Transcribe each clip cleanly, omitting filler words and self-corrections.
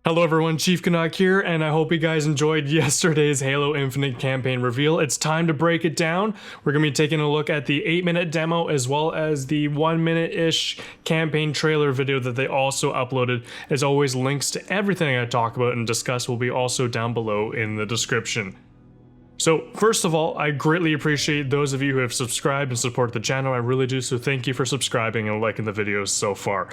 Hello everyone, Chief Canuck here, and I hope you guys enjoyed yesterday's Halo Infinite campaign reveal. It's time to break it down. We're going to be taking a look at the 8-minute demo as well as the 1-minute-ish campaign trailer video that they also uploaded. As always, links to everything I talk about and discuss will be also down below in the description. So first of all, I greatly appreciate those of you who have subscribed and support the channel. I really do, so thank you for subscribing and liking the videos so far.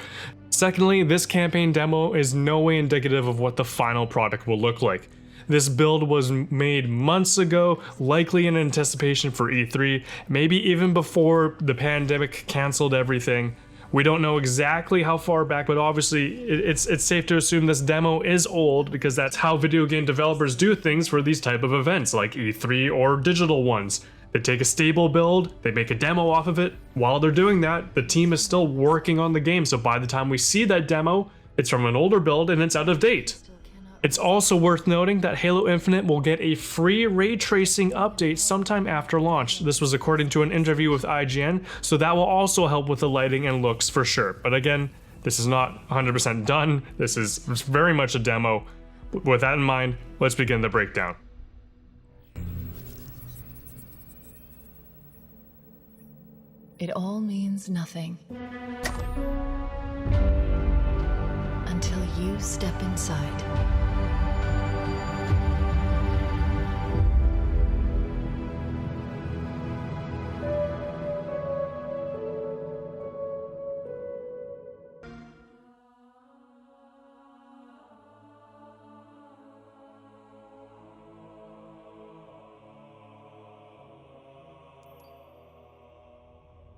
Secondly, this campaign demo is no way indicative of what the final product will look like. This build was made months ago, likely in anticipation for E3, maybe even before the pandemic canceled everything. We don't know exactly how far back, but obviously it's safe to assume this demo is old because that's how video game developers do things for these type of events like E3 or digital ones. They take a stable build, they make a demo off of it. While they're doing that, the team is still working on the game, so by the time we see that demo, it's from an older build and it's out of date. It's also worth noting that Halo Infinite will get a free ray tracing update sometime after launch. This was according to an interview with IGN, so that will also help with the lighting and looks for sure. But again, this is not 100% done. This is very much a demo. With that in mind, let's begin the breakdown. It all means nothing until you step inside.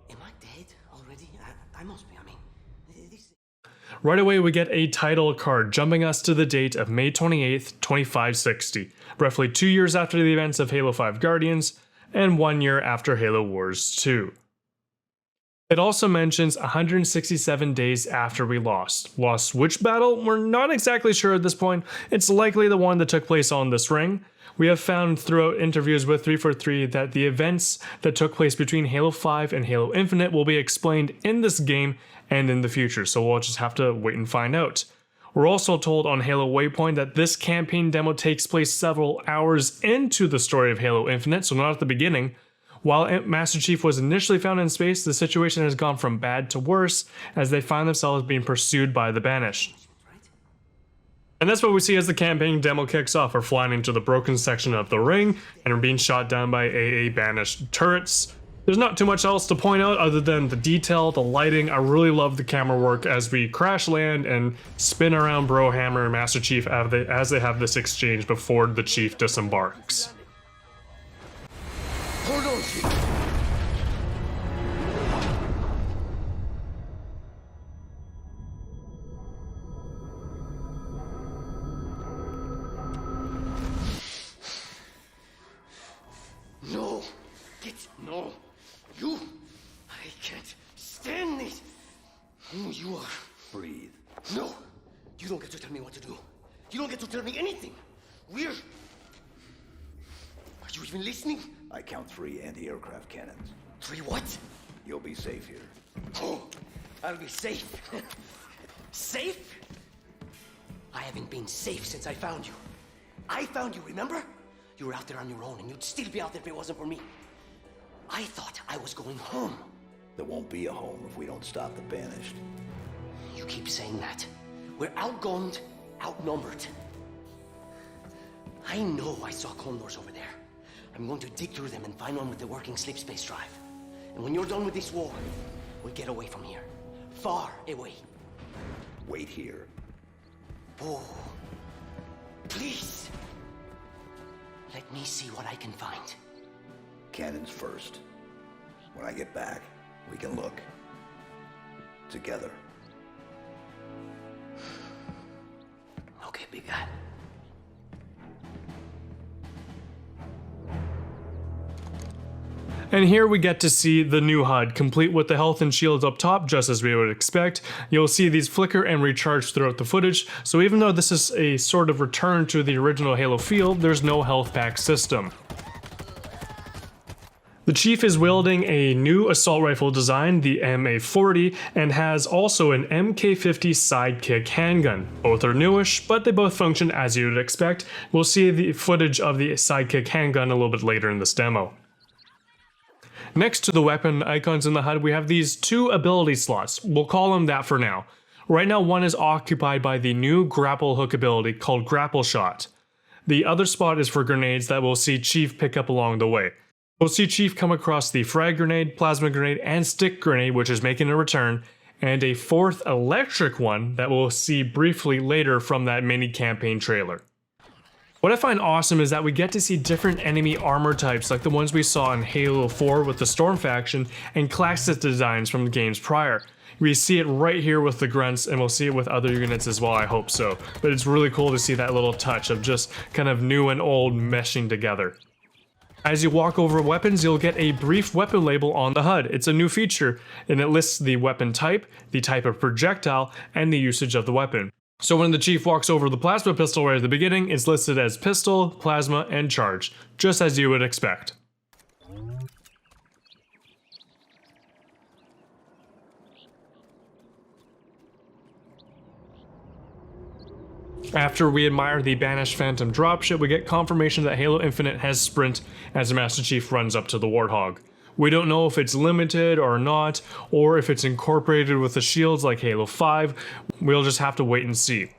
Am I dead already? I must be, this... Right away we get a title card jumping us to the date of May 28th, 2560, roughly 2 years after the events of Halo 5 Guardians, and 1 year after Halo Wars 2. It also mentions 167 days after we lost. Lost which battle? We're not exactly sure at this point. It's likely the one that took place on this ring. We have found throughout interviews with 343 that the events that took place between Halo 5 and Halo Infinite will be explained in this game and in the future, so we'll just have to wait and find out. We're also told on HaloWaypoint that this campaign demo takes place several hours into the story of Halo Infinite, so not at the beginning. While Master Chief was initially found in space, the situation has gone from bad to worse as they find themselves being pursued by the Banished. And that's what we see as the campaign demo kicks off. We're flying into the broken section of the ring and are being shot down by AA Banished turrets. There's not too much else to point out other than the detail, the lighting. I really love the camera work as we crash land and spin around Brohammer and Master Chief as they have this exchange before the Chief disembarks. Hold on, Chief. No, you! I can't stand this! Who you are? Breathe. No! You don't get to tell me what to do. You don't get to tell me anything. We're... Are you even listening? I count 3 anti-aircraft cannons. 3 what? You'll be safe here. Oh, I'll be safe. Safe? I haven't been safe since I found you. I found you, remember? You were out there on your own, and you'd still be out there if it wasn't for me. I thought I was going home. There won't be a home if we don't stop the Banished. You keep saying that. We're outgunned, outnumbered. I know I saw condors over there. I'm going to dig through them and find one with the working sleep space drive. And when you're done with this war, we'll get away from here. Far away. Wait here. Oh, please. Let me see what I can find. Cannons first. When I get back, we can look. Together. Okay, big guy. And here we get to see the new HUD, complete with the health and shields up top, just as we would expect. You'll see these flicker and recharge throughout the footage, so even though this is a sort of return to the original Halo feel, there's no health pack system. The Chief is wielding a new assault rifle design, the MA40, and has also an MK50 sidekick handgun. Both are newish, but they both function as you would expect. We'll see the footage of the sidekick handgun a little bit later in this demo. Next to the weapon icons in the HUD, we have these two ability slots. We'll call them that for now. Right now, one is occupied by the new grapple hook ability called Grapple Shot. The other spot is for grenades that we'll see Chief pick up along the way. We'll see Chief come across the frag grenade, plasma grenade, and stick grenade, which is making a return, and a fourth electric one that we'll see briefly later from that mini campaign trailer. What I find awesome is that we get to see different enemy armor types like the ones we saw in Halo 4 with the Storm faction and classic designs from the games prior. We see it right here with the grunts, and we'll see it with other units as well, I hope so. But it's really cool to see that little touch of just kind of new and old meshing together. As you walk over weapons, you'll get a brief weapon label on the HUD. It's a new feature, and it lists the weapon type, the type of projectile, and the usage of the weapon. So when the Chief walks over the plasma pistol right at the beginning, it's listed as pistol, plasma, and charge, just as you would expect. After we admire the banished Phantom dropship, we get confirmation that Halo Infinite has sprint as the Master Chief runs up to the Warthog. We don't know if it's limited or not, or if it's incorporated with the shields like Halo 5, we'll just have to wait and see.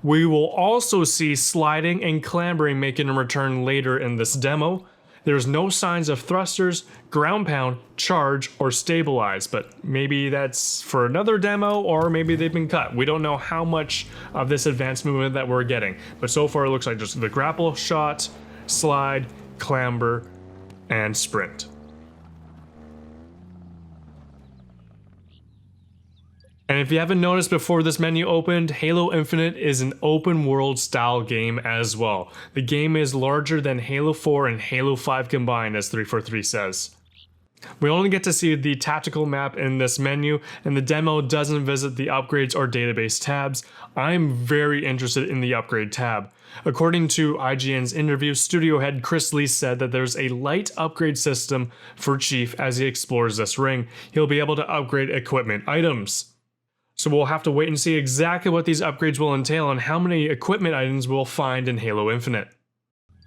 We will also see sliding and clambering making a return later in this demo. There's no signs of thrusters, ground pound, charge, or stabilize, but maybe that's for another demo, or maybe they've been cut. We don't know how much of this advanced movement that we're getting, but so far it looks like just the grapple, shot, slide, clamber, and sprint. And if you haven't noticed before this menu opened, Halo Infinite is an open world style game as well. The game is larger than Halo 4 and Halo 5 combined, as 343 says. We only get to see the tactical map in this menu, and the demo doesn't visit the upgrades or database tabs. I'm very interested in the upgrade tab. According to IGN's interview, studio head Chris Lee said that there's a light upgrade system for Chief as he explores this ring. He'll be able to upgrade equipment items. So we'll have to wait and see exactly what these upgrades will entail and how many equipment items we'll find in Halo Infinite.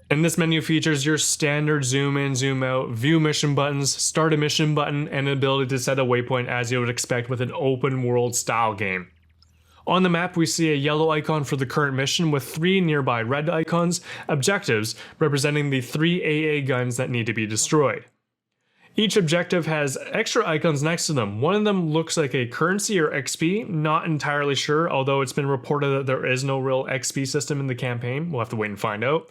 And this menu features your standard zoom in, zoom out, view mission buttons, start a mission button, and an ability to set a waypoint as you would expect with an open world style game. On the map, we see a yellow icon for the current mission with 3 nearby red icons, objectives, representing the 3 AA guns that need to be destroyed. Each objective has extra icons next to them. One of them looks like a currency or XP, not entirely sure, although it's been reported that there is no real XP system in the campaign. We'll have to wait and find out.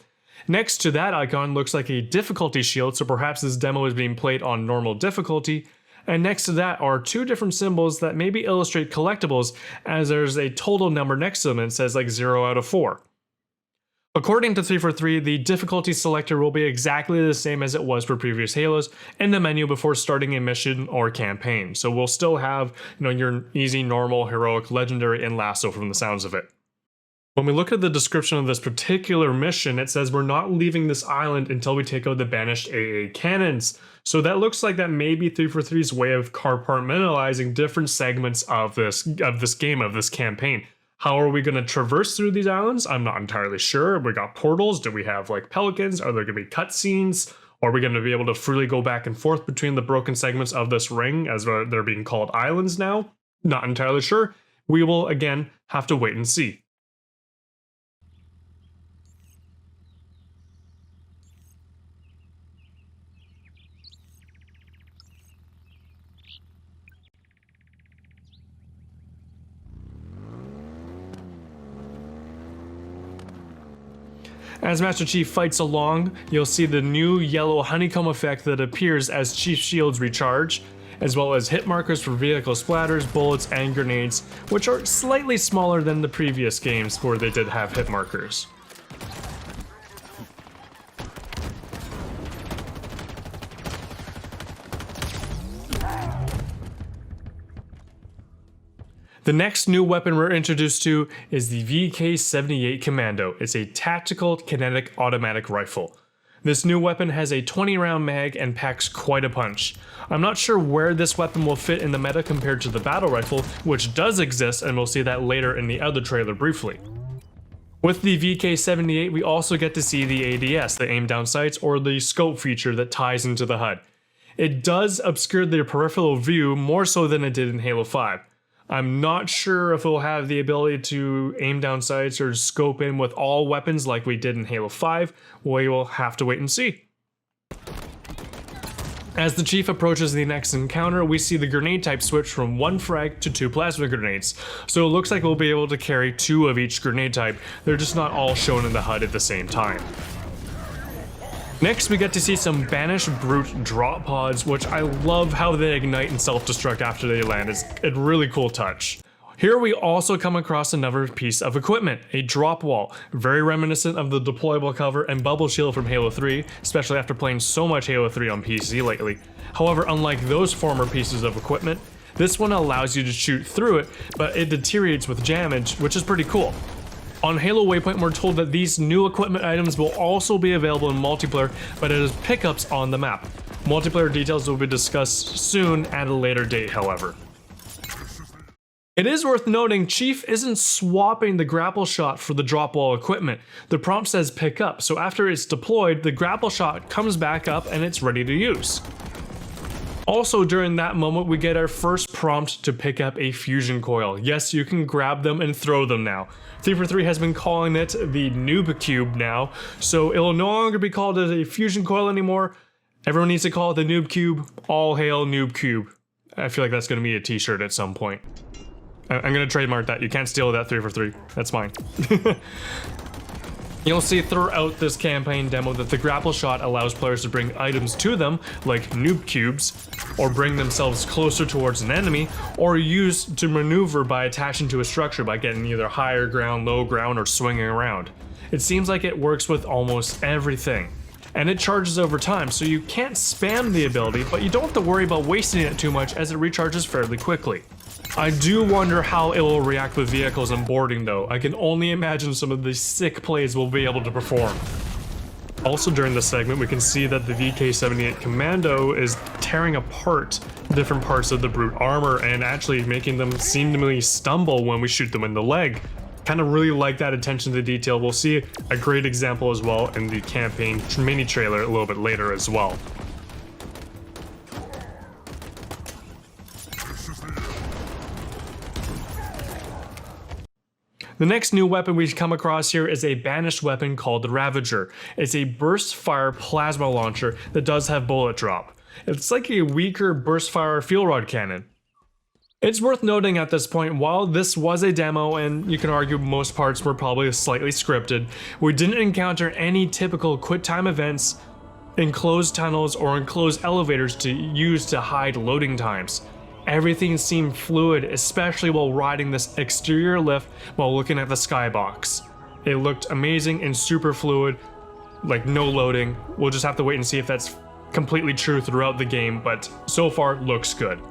Next to that icon looks like a difficulty shield, so perhaps this demo is being played on normal difficulty. And next to that are 2 different symbols that maybe illustrate collectibles, as there's a total number next to them and it says like 0 out of 4. According to 343, the difficulty selector will be exactly the same as it was for previous Halos in the menu before starting a mission or campaign. So we'll still have, your easy, normal, heroic, legendary, and lasso from the sounds of it. When we look at the description of this particular mission, it says we're not leaving this island until we take out the banished AA cannons. So that looks like that may be 343's way of compartmentalizing different segments of this game, of this campaign. How are we going to traverse through these islands? I'm not entirely sure. We got portals. Do we have like pelicans? Are there going to be cutscenes? Are we going to be able to freely go back and forth between the broken segments of this ring as they're being called islands now? Not entirely sure. We will again have to wait and see. As Master Chief fights along, you'll see the new yellow honeycomb effect that appears as Chief's shields recharge, as well as hit markers for vehicle splatters, bullets, and grenades, which are slightly smaller than the previous games where they did have hit markers. The next new weapon we're introduced to is the VK-78 Commando. It's a tactical kinetic automatic rifle. This new weapon has a 20 round mag and packs quite a punch. I'm not sure where this weapon will fit in the meta compared to the battle rifle, which does exist, and we'll see that later in the other trailer briefly. With the VK78, we also get to see the ADS, the aim down sights, or the scope feature that ties into the HUD. It does obscure the peripheral view more so than it did in Halo 5. I'm not sure if it will have the ability to aim down sights or scope in with all weapons like we did in Halo 5. We will have to wait and see. As the Chief approaches the next encounter, we see the grenade type switch from 1 frag to 2 plasma grenades. So it looks like we'll be able to carry 2 of each grenade type, they're just not all shown in the HUD at the same time. Next, we get to see some Banished Brute drop pods, which I love how they ignite and self-destruct after they land. It's a really cool touch. Here we also come across another piece of equipment, a drop wall, very reminiscent of the deployable cover and bubble shield from Halo 3, especially after playing so much Halo 3 on PC lately. However, unlike those former pieces of equipment, this one allows you to shoot through it, but it deteriorates with damage, which is pretty cool. On HaloWaypoint, we're told that these new equipment items will also be available in multiplayer, but it is pickups on the map. Multiplayer details will be discussed soon at a later date, however. It is worth noting, Chief isn't swapping the grapple shot for the drop wall equipment. The prompt says pick up, so after it's deployed, the grapple shot comes back up and it's ready to use. Also during that moment, we get our first prompt to pick up a fusion coil. Yes, you can grab them and throw them now. 343 has been calling it the noob cube now, so it will no longer be called a fusion coil anymore. Everyone needs to call it the noob cube. All hail noob cube. I feel like that's going to be a t-shirt at some point. I'm going to trademark that. You can't steal that 343. That's mine. You'll see throughout this campaign demo that the grapple shot allows players to bring items to them, like noob cubes, or bring themselves closer towards an enemy, or use to maneuver by attaching to a structure by getting either higher ground, low ground, or swinging around. It seems like it works with almost everything. And it charges over time, so you can't spam the ability, but you don't have to worry about wasting it too much as it recharges fairly quickly. I do wonder how it will react with vehicles and boarding though. I can only imagine some of the sick plays we'll be able to perform. Also during this segment, we can see that the VK78 Commando is tearing apart different parts of the Brute armor and actually making them seemingly stumble when we shoot them in the leg. Kind of really like that attention to detail. We'll see a great example as well in the campaign mini trailer a little bit later as well. The next new weapon we come across here is a banished weapon called the Ravager. It's a burst fire plasma launcher that does have bullet drop. It's like a weaker burst fire fuel rod cannon. It's worth noting at this point, while this was a demo and you can argue most parts were probably slightly scripted, we didn't encounter any typical quick time events, enclosed tunnels, or enclosed elevators to use to hide loading times. Everything seemed fluid, especially while riding this exterior lift while looking at the skybox. It looked amazing and super fluid, like no loading. We'll just have to wait and see if that's completely true throughout the game, but so far looks good.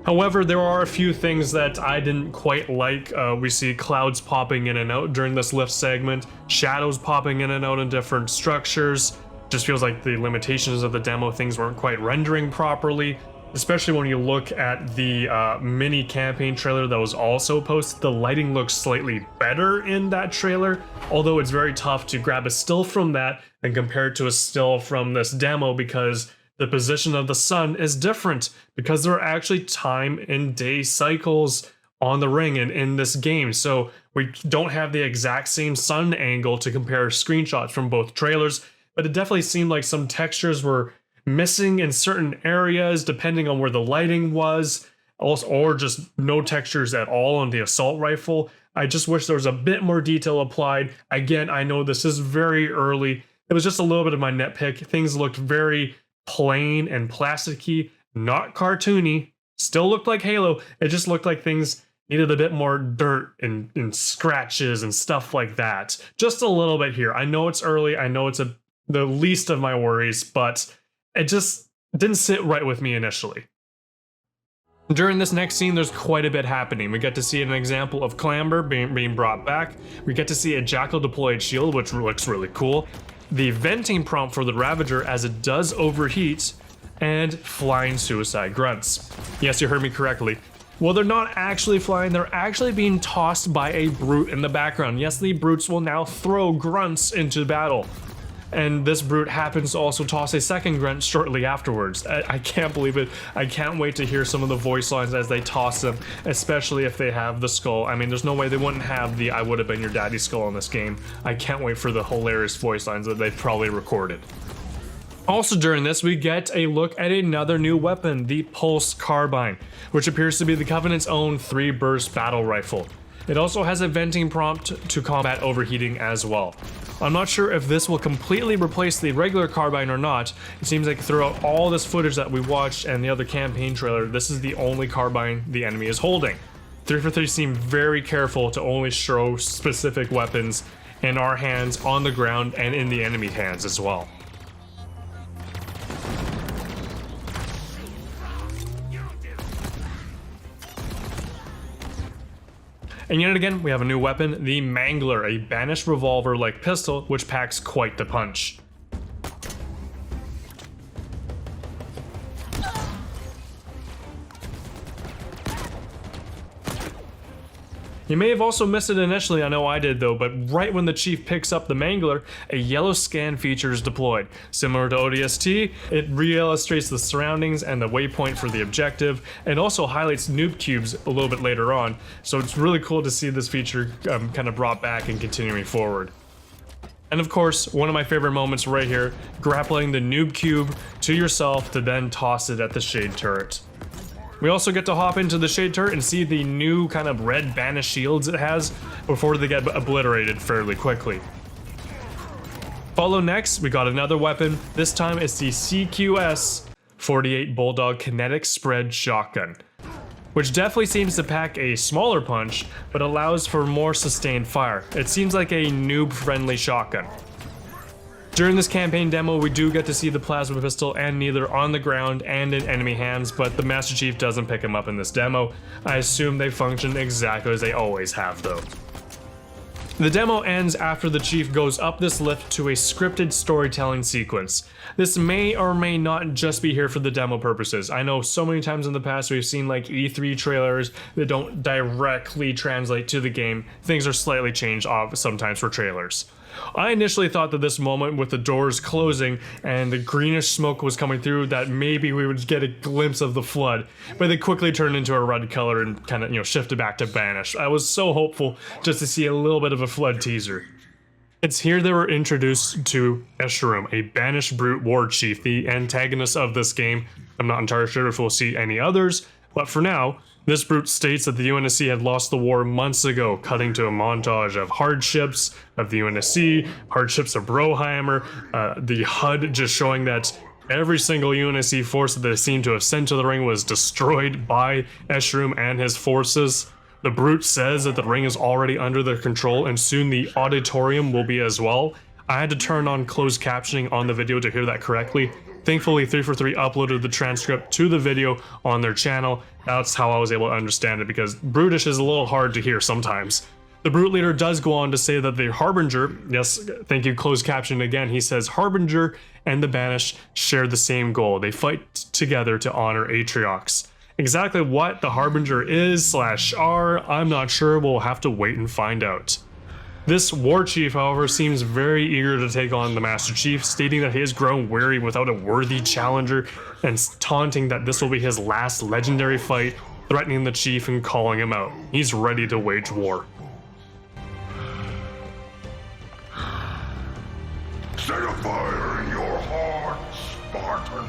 However, there are a few things that I didn't quite like. We see clouds popping in and out during this lift segment, shadows popping in and out in different structures. Just feels like the limitations of the demo, things weren't quite rendering properly. Especially when you look at the mini campaign trailer that was also posted, the lighting looks slightly better in that trailer, although it's very tough to grab a still from that and compare it to a still from this demo because the position of the sun is different, because there are actually time and day cycles on the ring and in this game, so we don't have the exact same sun angle to compare screenshots from both trailers, but it definitely seemed like some textures were missing in certain areas depending on where the lighting was, also, or just no textures at all on the assault rifle. I just wish there was a bit more detail applied. Again, I know this is very early. It was just a little bit of my nitpick. Things looked very plain and plasticky, not cartoony. Still looked like Halo. It just looked like things needed a bit more dirt and scratches and stuff like that. Just a little bit here. I know it's early. I know it's the least of my worries, but it just didn't sit right with me initially. During this next scene, there's quite a bit happening. We get to see an example of Clamber being brought back. We get to see a Jackal deployed shield, which looks really cool. the venting prompt for the Ravager as it does overheat, and flying suicide grunts. Yes, you heard me correctly. Well, they're not actually flying, they're actually being tossed by a brute in the background. Yes, the brutes will now throw grunts into battle. And this brute happens to also toss a second grunt shortly afterwards. I can't believe it. I can't wait to hear some of the voice lines as they toss them, especially if they have the skull. I mean, there's no way they wouldn't have the "I would have been your daddy's" skull in this game. I can't wait for the hilarious voice lines that they've probably recorded. Also during this, we get a look at another new weapon, the Pulse Carbine, which appears to be the Covenant's own 3-burst battle rifle. It also has a venting prompt to combat overheating as well. I'm not sure if this will completely replace the regular carbine or not. It seems like throughout all this footage that we watched and the other campaign trailer, this is the only carbine the enemy is holding. 343 seem very careful to only show specific weapons in our hands, on the ground, and in the enemy hands as well. And yet again, we have a new weapon, the Mangler, a banished revolver-like pistol which packs quite the punch. You may have also missed it initially, I know I did though, but right when the Chief picks up the Mangler, a yellow scan feature is deployed. Similar to ODST, it re-illustrates the surroundings and the waypoint for the objective, and also highlights noob cubes a little bit later on, so it's really cool to see this feature kind of brought back and continuing forward. And of course, one of my favorite moments right here, grappling the noob cube to yourself to then toss it at the Shade turret. We also get to hop into the Shade turret and see the new kind of red banished shields it has before they get obliterated fairly quickly. Follow next, we got another weapon. This time it's the CQS 48 Bulldog Kinetic Spread Shotgun, which definitely seems to pack a smaller punch, but allows for more sustained fire. It seems like a noob-friendly shotgun. During this campaign demo, we do get to see the plasma pistol and neither on the ground and in enemy hands, but the Master Chief doesn't pick him up in this demo. I assume they function exactly as they always have though. The demo ends after the Chief goes up this lift to a scripted storytelling sequence. This may or may not just be here for the demo purposes. I know so many times in the past we've seen like E3 trailers that don't directly translate to the game. Things are slightly changed sometimes for trailers. I initially thought that this moment with the doors closing and the greenish smoke was coming through, that maybe we would get a glimpse of the flood, but they quickly turned into a red color and kind of, shifted back to banish. I was so hopeful just to see a little bit of a flood teaser. It's here they were introduced to Escharum, a banished brute war chief, the antagonist of this game. I'm not entirely sure if we'll see any others, but for now, this brute states that the UNSC had lost the war months ago, cutting to a montage of hardships of the UNSC, hardships of Broheimer, the HUD just showing that every single UNSC force that they seemed to have sent to the ring was destroyed by Escharum and his forces. The brute says that the ring is already under their control and soon the auditorium will be as well. I had to turn on closed captioning on the video to hear that correctly. Thankfully, 343 uploaded the transcript to the video on their channel. That's how I was able to understand it, because brutish is a little hard to hear sometimes. The brute leader does go on to say that the Harbinger, yes, thank you, closed caption again, he says Harbinger and the Banished share the same goal. They fight together to honor Atriox. Exactly what the Harbinger is / are, I'm not sure, we'll have to wait and find out. This war chief, however, seems very eager to take on the Master Chief, stating that he has grown weary without a worthy challenger and taunting that this will be his last legendary fight, threatening the Chief and calling him out. He's ready to wage war. Set a fire in your heart, Spartan.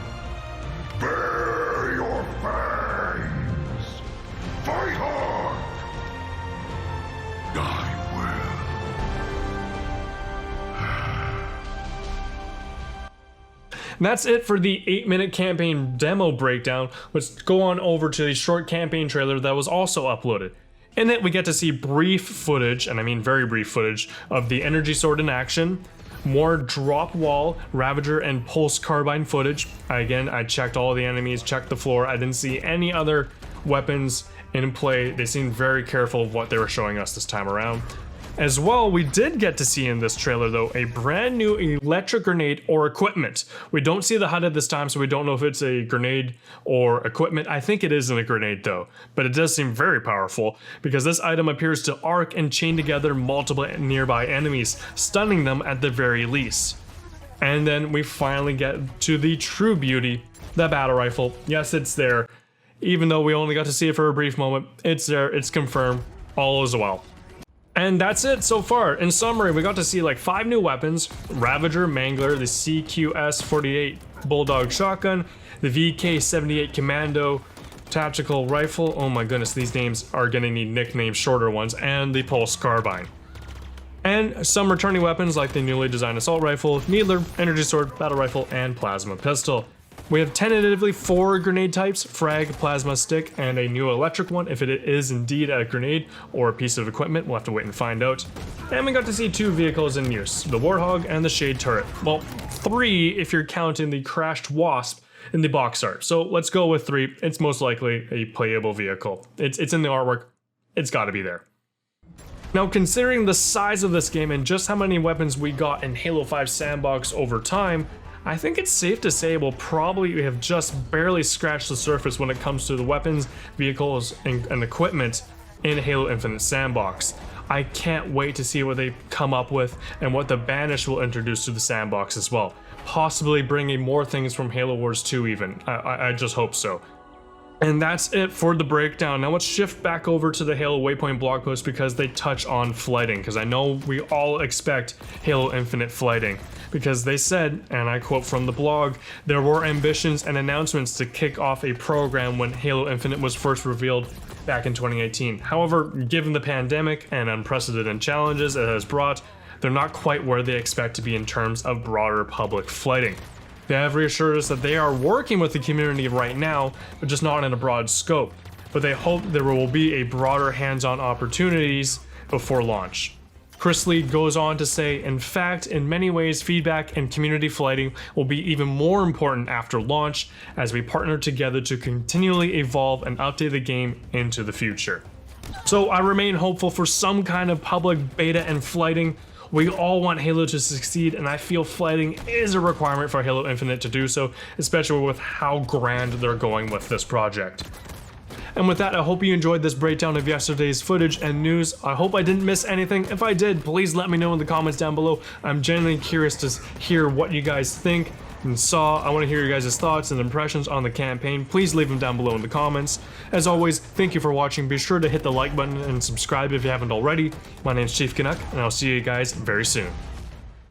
Bare your fangs. Fight hard. I will. And that's it for the 8-minute campaign demo breakdown. Let's go on over to the short campaign trailer that was also uploaded. In it, we get to see brief footage, and I mean very brief footage, of the energy sword in action, more drop wall, Ravager, and pulse carbine footage. Again, I checked all the enemies, checked the floor. I didn't see any other weapons in play. They seemed very careful of what they were showing us this time around. As well, we did get to see in this trailer though a brand new electric grenade or equipment. We don't see the HUD at this time, so we don't know if it's a grenade or equipment. I think it isn't a grenade though, but it does seem very powerful because this item appears to arc and chain together multiple nearby enemies, stunning them at the very least. And then we finally get to the true beauty, the battle rifle. Yes, it's there. Even though we only got to see it for a brief moment, it's there, it's confirmed, all is well. And that's it so far. In summary, we got to see like 5 new weapons: Ravager, Mangler, the CQS-48 Bulldog shotgun, the VK-78 Commando tactical rifle. Oh my goodness, these names are gonna need nicknames, shorter ones, and the Pulse carbine. And some returning weapons like the newly designed assault rifle, needler, energy sword, battle rifle, and plasma pistol. We have tentatively 4 grenade types: frag, plasma, stick, and a new electric one if it is indeed a grenade or a piece of equipment. We'll have to wait and find out. And we got to see 2 vehicles in use, the Warthog and the Shade turret. Well, 3 if you're counting the crashed Wasp in the box art. So let's go with 3. It's most likely a playable vehicle. It's in the artwork. It's got to be there. Now, considering the size of this game and just how many weapons we got in Halo 5 Sandbox over time, I think it's safe to say we'll probably have just barely scratched the surface when it comes to the weapons, vehicles, and equipment in Halo Infinite Sandbox. I can't wait to see what they come up with and what the Banished will introduce to the sandbox as well. Possibly bringing more things from Halo Wars 2 even. I just hope so. And that's it for the breakdown. Now let's shift back over to the HaloWaypoint blog post because they touch on flighting, because I know we all expect Halo Infinite flighting. Because they said, and I quote from the blog, there were ambitions and announcements to kick off a program when Halo Infinite was first revealed back in 2018. However, given the pandemic and unprecedented challenges it has brought, they're not quite where they expect to be in terms of broader public flighting. They have reassured us that they are working with the community right now, but just not in a broad scope. But they hope there will be a broader hands-on opportunities before launch. Chris Lee goes on to say, in fact, in many ways, feedback and community flighting will be even more important after launch as we partner together to continually evolve and update the game into the future. So I remain hopeful for some kind of public beta and flighting. We all want Halo to succeed, and I feel flighting is a requirement for Halo Infinite to do so, especially with how grand they're going with this project. And with that, I hope you enjoyed this breakdown of yesterday's footage and news. I hope I didn't miss anything. If I did, please let me know in the comments down below. I'm genuinely curious to hear what you guys think and saw. I want to hear your guys' thoughts and impressions on the campaign. Please leave them down below in the comments. As always, thank you for watching. Be sure to hit the like button and subscribe if you haven't already. My name's Chief Canuck, and I'll see you guys very soon.